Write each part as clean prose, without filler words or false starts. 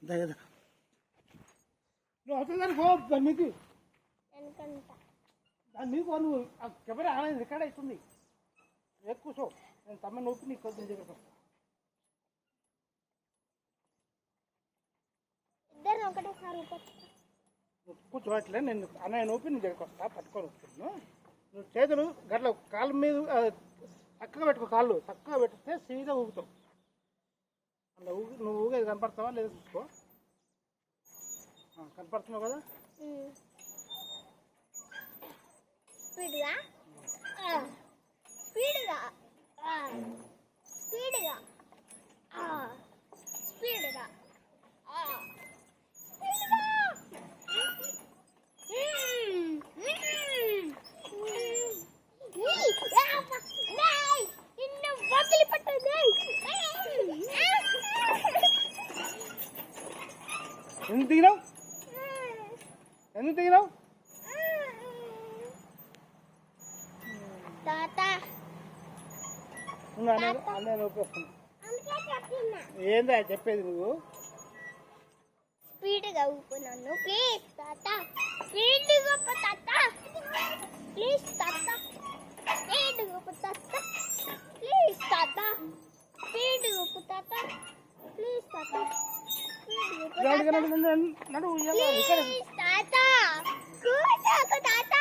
దగ్గర నువ్వు అవుతుందని పో దాని మీకు దాని మీకు నువ్వు కెమెరా రికార్డ్ అవుతుంది కూర్చో నేను తమ్మ నొప్పి నీకు కొంచెం దగ్గరకు వస్తా కూర్చో అట్లే నేను అన్నయ్య నొప్పి నీ దగ్గరకు వస్తా పట్టుకొని వస్తున్నాను నువ్వు చేతులు గట్ల కాళ్ళ మీద చక్కగా పెట్టుకో కాళ్ళు చక్కగా పెడితే సీదా ఊగుతావు అలా నువ్వు ఊగేది కనపడతావా లేదా చూసుకో కనపడుతున్నావు కదా స్పీడ్గా స్పీడ్గా స్పీడ్గా స్పీడ్గా ఎందుకు దిగినావు ఎందుకు దిగినావు అన్నయ్య నొప్పి వస్తుంది ఏందా చెప్పేది నువ్వు స్పీడ్గా ఊపుకున్నాను ప్లీజ్ తాత స్పీడ్గా తాత ప్లీజ్ తాత స్పీడ్గా తాత ప్లీజ్ తాత స్పీడ్గా తాత ప్లీజ్ తాత తాత కూర్చోకు తాత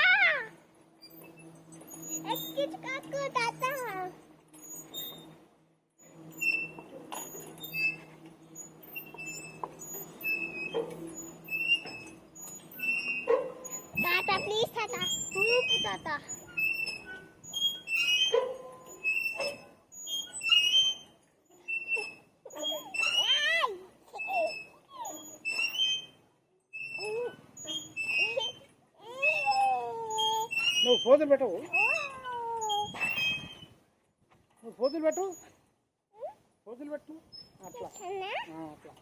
ఎక్కించుకోకు తాత తాత ప్లీజ్ తాత ఊపు తాత నువ్వు పోతులు పెట్టవు నువ్వు పోతులు పెట్టు పోతులు పెట్టు అట్లా అట్లా